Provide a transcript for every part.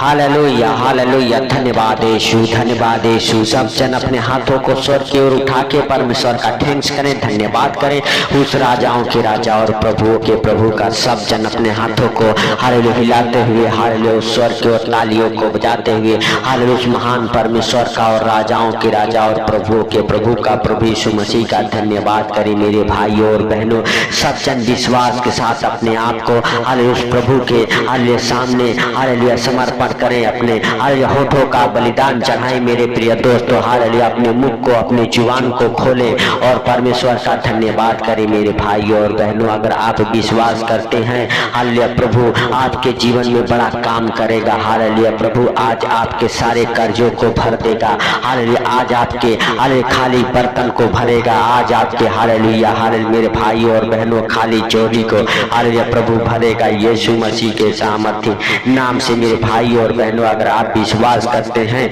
Hallelujah hallelujah. धन्यवाद यीशु, धन्यवाद यीशु। सब जन अपने हाथों को स्वर्ग की ओर उठा के परमेश्वर का थैंक्स करें, धन्यवाद करें उस राजाओं के राजा और प्रभुओं के प्रभु का। सब जन अपने हाथों को हालेलुया हिलाते हुए हालेलुया उस स्वर्ग की ओर तालियों को बजाते हुए हालेलुया उस महान परमेश्वर का और राजाओं के राजा और प्रभुओं के प्रभु का प्रभु यीशु मसीह का धन्यवाद करें। मेरे भाइयों और बहनों, सब जन विश्वास के साथ अपने आप को हालेलुया उस प्रभु के हालेलुया सामने हालेलुया समर्पण करें, अपने हालेलुया होठों का बलिदान चढ़ाएं। मेरे प्रिय दोस्तों, हालेलुया अपने मुख को अपने जुबान को खोलें और परमेश्वर का धन्यवाद करें। मेरे भाइयों और बहनों, अगर आप विश्वास करते हैं हालेलुया प्रभु आपके जीवन में बड़ा काम करेगा। हालेलुया प्रभु आज आपके सारे कर्जों को भर देगा। हालेलुया आज आपके हालेलुया खाली बर्तन को भरेगा। आज आपके हालेलुया हालेलुया मेरे भाइयों और बहनों खाली चोरी को हालेलुया प्रभु भरेगा यीशु मसीह के सामर्थ्य नाम से। मेरे भाई और बहनों, अगर आप विश्वास करते हैं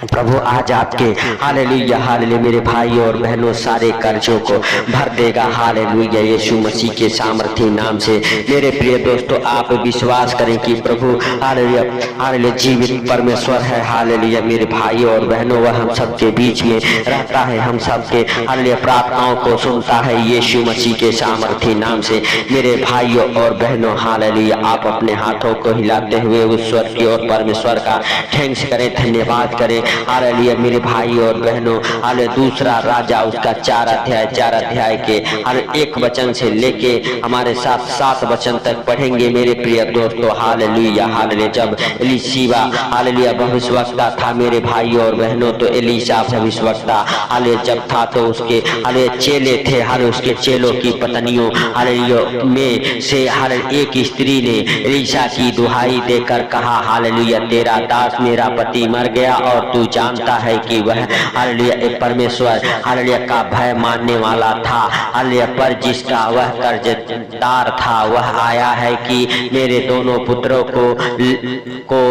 प्रभु आज आपके हालेलुया हालेलुया मेरे भाई और बहनों सारे कर्जों को भर देगा। हालेलुया यीशु मसीह के सामर्थ्य नाम से। मेरे प्रिय दोस्तों, आप विश्वास करें कि प्रभु हालेलुया हालेलुया जीवित परमेश्वर है। हालेलुया मेरे भाई और बहनों, वह हम सबके बीच में रहता है, हम सबके हालेलुया प्रार्थनाओं को सुनता है यीशु मसीह के सामर्थ्य नाम से। मेरे भाइयों और बहनों, हालेलुया आप अपने हाथों को हिलाते हुए उस स्वर्ग की ओर परमेश्वर का थैंक्स करें, धन्यवाद करें। हालेलुया मेरे भाई और बहनों, हालेलुया दूसरा राजा उसका 4 अध्याय के हर एक वचन से लेके हमारे साथ 7 वचन तक पढ़ेंगे। मेरे प्रिय दोस्तों, हालेलुया हालेलुया जब एलीशिबा हालेलुया भविष्यवक्ता था मेरे भाई और बहनों, तो एलीशा भविष्यवक्ता हालेलुया जब था तो उसके हालेलुया चेले थे। हालेलुया उसके चेलों की पत्नियों हालेलुया में से हालेलुया एक स्त्री ने एलीशा की दुहाई देकर कहा, हालेलुया तेरा दास मेरा पति मर गया और तू जानता है कि वह हालेलुया परमेश्वर हालेलुया का भय मानने वाला था। हालेलुया पर जिसका वह कर्जदार था वह आया है कि मेरे दोनों पुत्रों को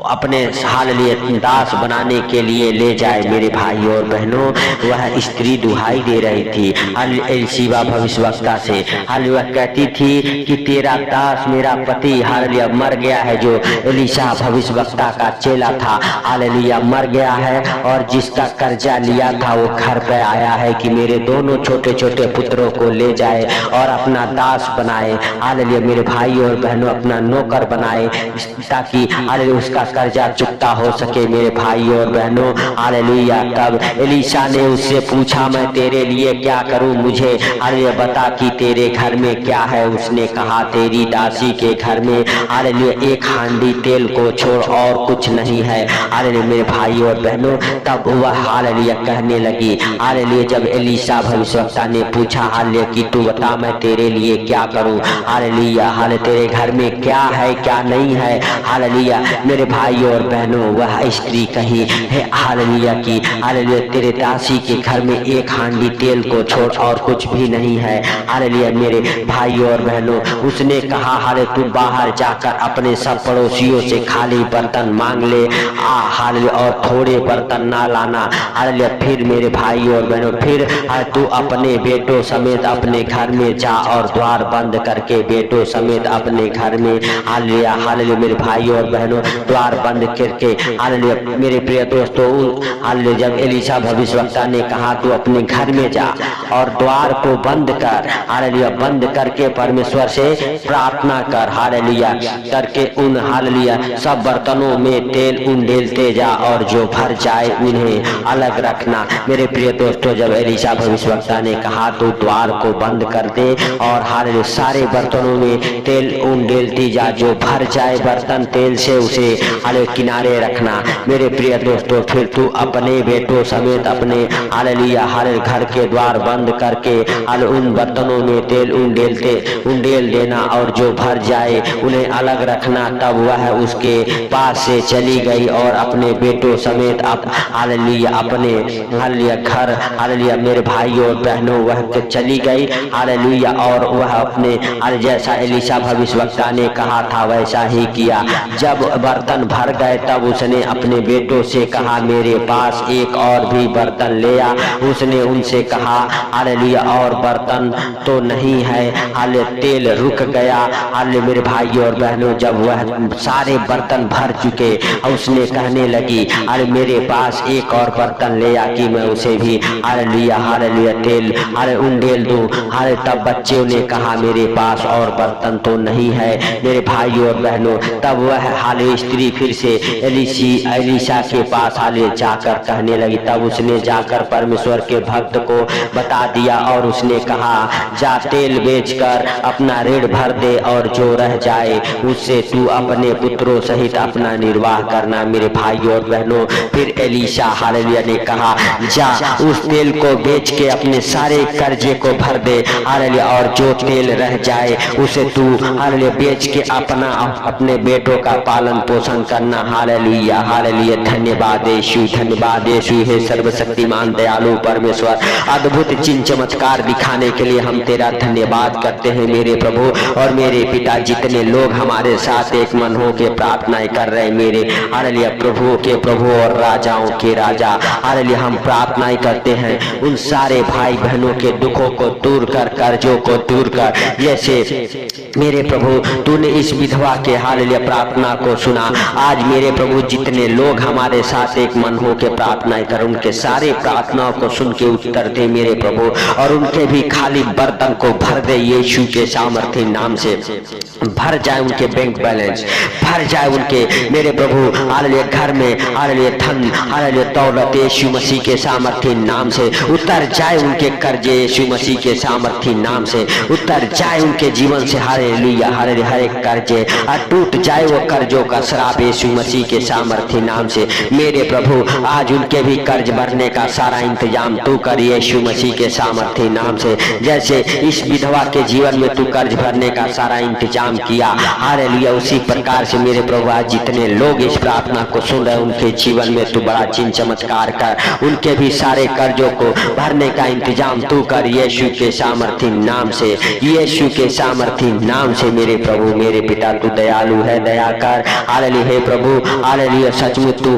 अपने हालेलुया दास बनाने के लिए ले जाए। मेरे भाई और बहनों, वह स्त्री दुहाई दे रही थी हालेलुया एलीशिबा भविष्यवक्ता से। हालेलुया कहती थी कि तेरा दास मेरा पति हालेलुया मर गया है। जो एलीशा भविष्यवक्ता का चेला था हालेलुया मर गया है और जिसका कर्जा लिया था वो घर पे आया है कि मेरे दोनों छोटे छोटे पुत्रों को ले जाए और अपना दास बनाए। हालेलुया मेरे भाई और बहनों, अपना नौकर बनाए ताकि हालेलुया उसका कर्जा चुकता हो सके। मेरे भाई और बहनों, हालेलुया तब एलीशा ने उससे पूछा, मैं तेरे लिए क्या करूं, मुझे हालेलुया बता कि तेरे घर में क्या है। उसने कहा, तेरी दासी के घर में हालेलुया एक हांडी तेल को छोड़ और कुछ नहीं है। हालेलुया मेरे भाई और बहनों, तब वह हालेलुया कहने लगी। हालेलुया जब एलीशा भविष्यवक्ता ने पूछा हालेलुया कि तू बता मैं तेरे लिए क्या करूं, हालेलुया हालेलुया तेरे घर में क्या है क्या नहीं है। हालेलुया मेरे भाई और बहनों, वह स्त्री कही है हालेलुया की हालेलुया तेरे दासी के घर में एक हांडी तेल को छोड़ और कुछ भी नहीं है। हालेलुया मेरे भाई और बहनों, उसने कहा हालेलुया तू बाहर जाकर अपने सब पड़ोसियों से खाली बर्तन मांग ले हालेलुया और थोड़े बर्तन ना लाना। हालेलुया फिर मेरे भाई और बहनों, फिर तू अपने बेटों समेत अपने घर में जा और द्वार बंद करके बेटों समेत अपने घर में हालेलुया हालेलुया मेरे भाई और बहनों द्वार बंद करके हालेलुया मेरे प्रिय दोस्तों, हालेलुया जब एलीशा भविष्यवक्ता ने कहा तू अपने घर में जा और द्वार को बंद कर, हालेलुया बंद करके परमेश्वर से प्रार्थना कर, हालेलुया करके उन हालेलुया सब बर्तनों में तेल उंडेलते जा और जो भर जाए उन्हें अलग रखना। मेरे प्रिय दोस्तों, जब एलीशा भविष्यवक्ता ने कहा तू द्वार को बंद कर दे और हालेलुया सारे बर्तनों में तेल उंडेलती जा, जो भर जाए बर्तन तेल से उसे हालेलुया किनारे रखना। मेरे प्रिय दोस्तों, फिर तू अपने बेटों समेत अपने हालेलुया हालेलुया घर के द्वार बंद करके हालेलुया उन बर्तनों में तेल उंडेल देना और जो भर जाए उन्हें अलग रखना। तब वह उसके पास से चली गई और अपने बेटों समेत हालेलुया अपने हालेलुया घर हालेलुया मेरे भाई और बहनों वह चली गई हालेलुया। और वह अपने जैसा एलीशा भविष्यवक्ता ने कहा था वैसा ही किया। जब बर्तन भर गए तब उसने अपने बेटों से कहा मेरे पास एक और भी बर्तन ले आ। उसने उनसे कहा हालेलुया और बर्तन तो नहीं है, हाले तेल रुक गया। हाले मेरे भाइयों और बहनों, जब वह सारे बर्तन भर चुके उसने कहने लगी अरे मेरे पास एक और बर्तन ले आ कि मैं उसे भी हालेलुया हालेलुया तेल अरे उंडेल दूं। हाले तब बच्चों ने कहा मेरे पास और बर्तन तो नहीं है। मेरे भाइयों और बहनों, तब वह हाले स्त्री फिर से एलीशा के पास हाले जाकर कहने लगी। तब उसने जाकर परमेश्वर के भक्त को बता दिया और उसने कहा जा तेल बेचकर अपना ऋण भर दे और जो रह जाए उससे तू अपने पुत्रों सहित अपना निर्वाह करना। मेरे भाइयों और बहनों, फिर एलीशा हालेलुया ने कहा जा उस तेल को बेच के अपने सारे कर्जे को भर दे हालेलुया, और जो तेल रह जाए उसे तू हालेलुया बेच के अपने बेटों का पालन पोषण करना। Hallelujah hallelujah. धन्यवाद यीशु, धन्यवाद यीशु। हे सर्वशक्तिमान दयालु परमेश्वर, अद्भुत चिन्ह चमत्कार दिखाने के लिए हम तेरा धन्यवाद करते हैं मेरे प्रभु और मेरे पिता। जितने लोग हमारे साथ एक मन हो के प्रार्थनाएं कर रहे हैं मेरे हालेलुया प्रभु के प्रभु और राजाओं के राजा हालेलुया, हम प्रार्थनाएं करते हैं उन सारे भाई बहनों के दुखों को दूर कर, कर्जों को दूर कर। जैसे मेरे प्रभु तूने इस विधवा के हालेलुया प्रार्थना को सुना, आज मेरे प्रभु जितने लोग हमारे साथ एक मन हो के प्रार्थनाएं कर उनके सारे प्रार्थनाओं को सुन के उत्तर दे मेरे प्रभु, और उनके भी खाली बर्तन को भर दे यीशु के सामर्थ्य नाम से। भर जाए उनके बैंक बैलेंस, भर जाए उनके मेरे प्रभु हालेलुया घर में हालेलुया धन हालेलुया दौलत यीशु मसीह के सामर्थ्य नाम से। उतर जाए उनके कर्जे यीशु मसीह के सामर्थ्य नाम से। उतर जाए उनके जीवन से हालेलुया हालेलुया हर एक कर्जे, और टूट जाए वो कर्जों का श्राप यीशु मसीह के सामर्थ्य नाम से। मेरे प्रभु आज उनके भी कर्ज भरने का सारा इंतजाम तू कर यीशु मसीह के सामर्थ्य नाम से। जैसे इस विधवा के जीवन में तू कर्ज भरने का सारा इंतजाम किया हालेलुया, उसी प्रकार से मेरे प्रभु आज जितने लोग इस प्रार्थना को सुन रहे उनके जीवन में तू बड़ा चिन्ह चमत्कार कर, उनके भी सारे कर्जों को भरने का इंतजाम तू कर यीशु के सामर्थ्य नाम से। यीशु के सामर्थ्य नाम से मेरे प्रभु मेरे पिता तू दयालु है, दया कर हालेलुया। हे प्रभु हालेलुया, सचमुच तू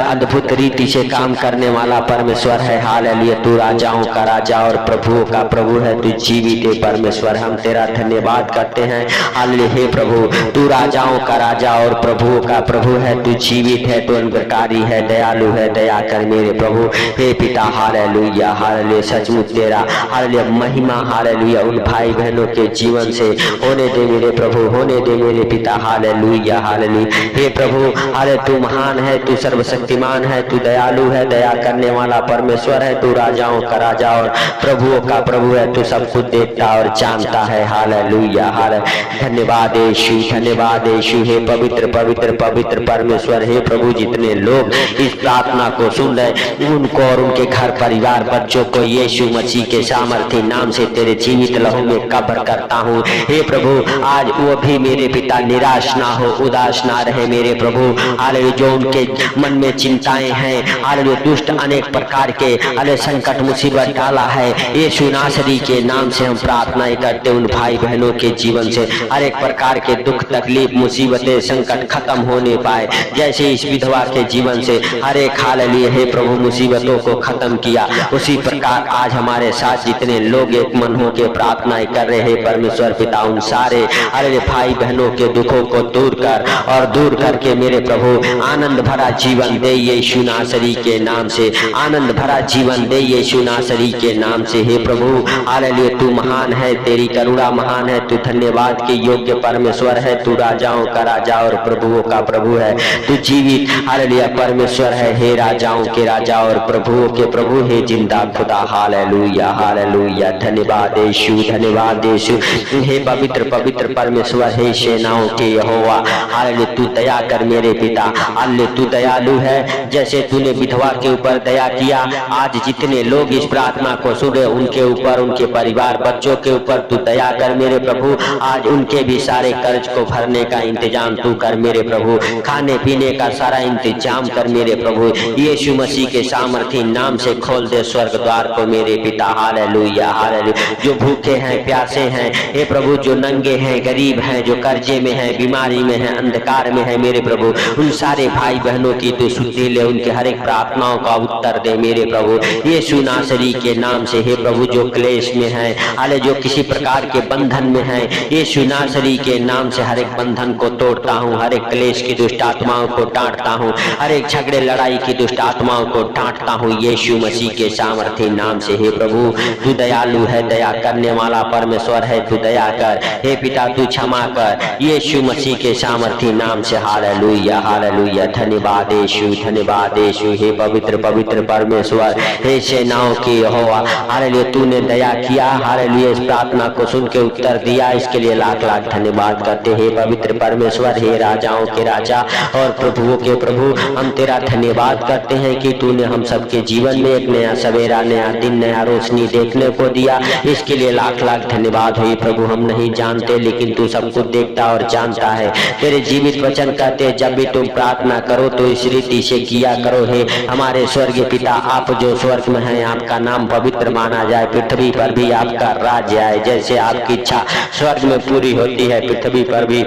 अद्भुत रीति से काम करने वाला परमेश्वर है हालेलुया। तू राजाओं का राजा और प्रभुओं का प्रभु है, तू जीवित है परमेश्वर। हम तेरा धन्यवाद करते हैं हालेलुया। हे प्रभु तू राजाओं का राजा और प्रभुओं का प्रभु है, तू जीवित है, तू अंतकारी है, दयालु है, दया कर मेरे प्रभु। हे पिता हालेलुया हालेलुया, सचमुच तेरा हालेलुया महिमा हालेलुया उन भाई बहनों के जीवन से होने दे मेरे प्रभु, होने दे मेरे पिता हालेलुया हालेलुया। हे प्रभु हाले तू महान है, तू सर्वशक्तिमान है, तू दयालु है, दया करने वाला परमेश्वर है, तू राजाओं का राजा और प्रभुओं का प्रभु है, तू सब कुछ देखता और जानता है हालेलुया हालेलुया। धन्यवाद यीशु, धन्यवाद यीशु। हे पवित्र पवित्र पवित्र परमेश्वर, हे प्रभु जितने लोग इस प्रार्थना को सुन रहे उनको और उनके घर परिवार बच्चों को यीशु मसीह के सामर्थ्य नाम से तेरे जीवित लहू में कब्र करता हूँ। हे प्रभु आज वो भी मेरे पिता निराश ना हो, उदास ना रहे मेरे प्रभु हालेलुया। जो उनके मन में चिंताएं हैं हालेलुया, दुष्ट अनेक प्रकार के हालेलुया संकट मुसीबत डाला है यीशु नासरी के नाम से हम प्रार्थनाएं करते उन भाई बहनों के जीवन से हर एक प्रकार के दुख तकलीफ मुसीबतें संकट खत्म होने पाए। जैसे इस विधवा के जीवन से हर एक हालेलुया हे प्रभु मुसीबतों को खत्म किया, उसी प्रकार आज हमारे साथ जितने लोग एक मन हो के प्रार्थनाएं कर रहे हैं परमेश्वर पिता उन सारे हालेलुया भाई बहनों के दुखों को दूर कर और दूर करके मेरे प्रभु आनंद भरा जीवन दे यीशु नासरी के नाम से। आनंद भरा जीवन दे यीशु नासरी के नाम से। हे प्रभु हालेलुया तू महान है, तेरी करुणा महान है, तू धन्यवाद के योग्य परमेश्वर है, तू राजाओं का राजा और प्रभुओं का प्रभु है, तू जीवित हालेलुया परमेश्वर है। हे राजाओं के राजा और प्रभुओं के प्रभु, हे जिंदा खुदा हालेलुया हालेलुया। धन्यवाद यीशु, धन्यवाद यीशु। हे पवित्र पवित्र परमेश्वर, हे सेनाओं के यहोवा हालेलुया तू दया कर मेरे पिता हालेलुया। तू दयालु है, जैसे तूने विधवा के ऊपर दया किया आज जितने लोग इस प्रार्थना को सुने उनके ऊपर उनके परिवार बच्चों के ऊपर तू दया कर मेरे प्रभु। आज उनके भी सारे कर्ज को भरने का इंतजाम तू कर मेरे प्रभु, खाने पीने का सारा इंतजाम कर मेरे प्रभु। यीशु मसीह के सामर्थ्य नाम से खोल दे स्वर्ग द्वार को मेरे पिता हालेलुया हालेलुया। जो भूखे हैं प्यासे हैं हे प्रभु, जो नंगे हैं गरीब हैं, जो कर्जे में हैं बीमारी में हैं अंधकार में है मेरे प्रभु उन सारे भाई बहनों की तू सुधि ले, उनके हर एक प्रार्थनाओं का उत्तर दे मेरे प्रभु यीशु नासरी के नाम से। हे प्रभु जो क्लेश में है, हाले जो किसी प्रकार के बंधन में है, यीशु नासरी के नाम से हर एक बंधन को तोड़ता हूँ, हर एक क्लेश की दुष्ट आत्माओं को डांटता हूँ, हर एक झगड़े लड़ाई की दुष्ट आत्माओं को डांटता हूँ यीशु मसीह के सामर्थ्य नाम से। हे प्रभु तू दयालु है, दया करने वाला परमेश्वर है, तू दया कर। हे पिता तू क्षमा कर यीशु मसीह के सामर्थ्य नाम से। हालेलुया हालेलुया, धन्यवाद यीशु, धन्यवाद यीशु। हे पवित्र पवित्र परमेश्वर, हे सेनाओं की यहोवा, हालेलुया तूने दया किया, हालेलुया इस प्रार्थना को सुन के उत्तर दिया, इसके लिए लाख लाख धन्यवाद करते हैं पवित्र परमेश्वर। हे राजाओं के राजा और प्रभुओं के प्रभु, हम तेरा धन्यवाद करते हैं कि तूने हम सबके जीवन में एक नया सवेरा, नया दिन, नया रोशनी देखने को दिया, इसके लिए लाख लाख धन्यवाद हो प्रभु। हम नहीं जानते लेकिन तू सब कुछ देखता और जानता है। तेरे जीवित वचन कहते जब भी तुम प्रार्थना करो तो इस रीति से किया करो। हे हमारे स्वर्गीय पिता, आप जो स्वर्ग में हैं, आपका नाम पवित्र माना जाए, पृथ्वी पर भी आपका राज्य आए, जैसे आपकी इच्छा स्वर्ग में पूरी होती है पृथ्वी पर भी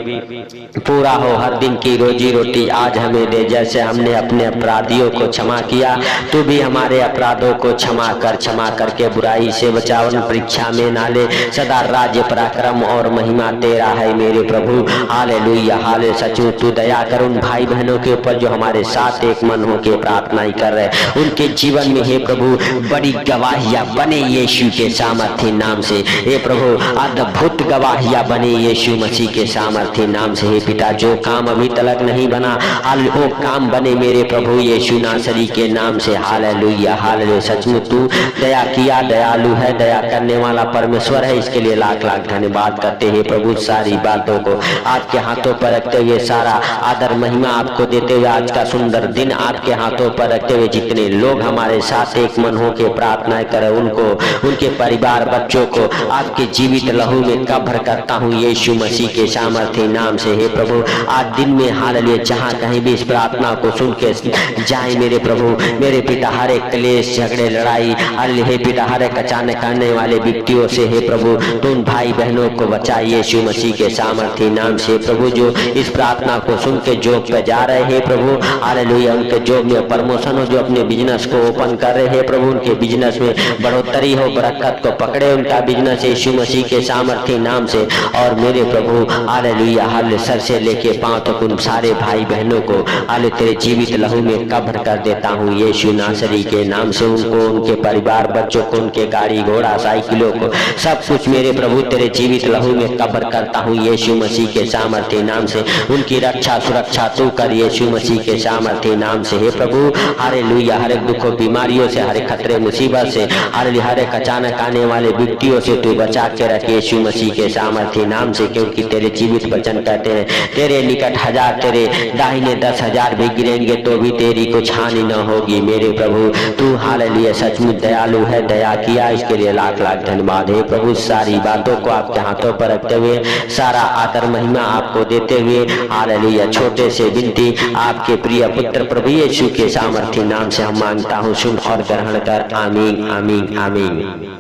पूरा हो। हर दिन की रोजी रोटी आज हमें दे, जैसे हमने अपने अपराधियों को क्षमा किया, तू भी हमारे अपराधों को क्षमा कर, क्षमा करके बुराई से बचावन, परीक्षा में ना ले, सदा राज्य पराक्रम और महिमा तेरा है मेरे प्रभु। हालेलुया हाले सचू तू दया कर उन भाई बहनों के ऊपर जो हमारे साथ एक मन होके प्रार्थना ही कर रहे, उनके जीवन में हे प्रभु बड़ी गवाहियां बने यीशु के सामर्थ्य नाम से। हे प्रभु अद्भुत गवाहियां बने यीशु मसीह के सामर्थ्य नाम से। हे पिता जो काम अभी तक नहीं बना, वो काम बने मेरे प्रभु यीशु नासरी के नाम से। हालेलुया हालेलुया, सचमुच तू दया किया, दयालु है, दया करने वाला परमेश्वर है, इसके लिए लाख लाख धन्यवाद करते हैं प्रभु। सारी बातों को आपके हाथों पर रखते हुए, सारा आदर महिमा आपको देते हुए, आज का सुंदर दिन आपके हाथों पर रखते हुए, जितने लोग हमारे साथ एक मन होके प्रार्थना करें, उनको, उनके परिवार बच्चों को आपके जीवित लहू में कब्र करता हूँ यीशु मसीह के सामर्थ्य नाम से। हे प्रभु आज दिन में हालेलुया जहाँ कहीं भी इस प्रार्थना को सुन के जाए मेरे प्रभु, मेरे पिता हर एक क्लेश, झगड़े, लड़ाई, हे पिता हर एक अचानक आने वाले व्यक्तियों से हे प्रभु तुम भाई बहनों को बचाए यीशु मसीह के सामर्थ्य नाम से। प्रभु जो इस प्रार्थना को सुन के जॉब पे जा रहे हैं प्रभु, हालेलुया उनके जॉब में प्रमोशन हो, जो अपने बिजनेस को ओपन कर रहे हैं प्रभु उनके बिजनेस में बढ़ोतरी हो, बरकत को पकड़े उनका बिजनेस यीशु मसीह के सामर्थ्य नाम से। और मेरे प्रभु हालेलुया हाले सर से लेके पांव तक उन सारे भाई बहनों को हाले तेरे जीवित लहू में कब्र कर देता हूँ यीशु नासरी के नाम से। उनको, उनके परिवार बच्चों को, उनके गाड़ी घोड़ा साइकिलों को, सब कुछ मेरे प्रभु तेरे जीवित लहू में कब्र करता हूँ यीशु मसीह के सामर्थ्य नाम से। उनकी रक्षा सुरक्षा तू कर यीशु मसीह के सामर्थ्य नाम से। हे प्रभु हालेलुया हर एक दुखों बीमारियों से, हर एक खतरे मुसीबत से, हर एक अचानक आने वाले व्यक्तियों से तू बचा के रख यीशु मसीह के सामर्थ्य नाम से। क्योंकि तेरे जीवित वचन कहते हैं तेरे निकट 1000 तेरे दाहिने 10,000 भी गिरेंगे तो भी तेरी कुछ हानि न होगी मेरे प्रभु। तू हालेलुया सचमुच दयालु है, दया किया, इसके लिए लाख लाख धन्यवाद है प्रभु। सारी बातों को आपके हाथों पर रखते हुए, सारा आदर महिमा आपको देते हुए, हालेलुया छोटे से विनती आपके प्रिय पुत्र प्रभु यीशु के सामर्थ्य नाम से हम मांगता हूँ, सुन और ग्रहण कर। आमीन आमीन आमीन।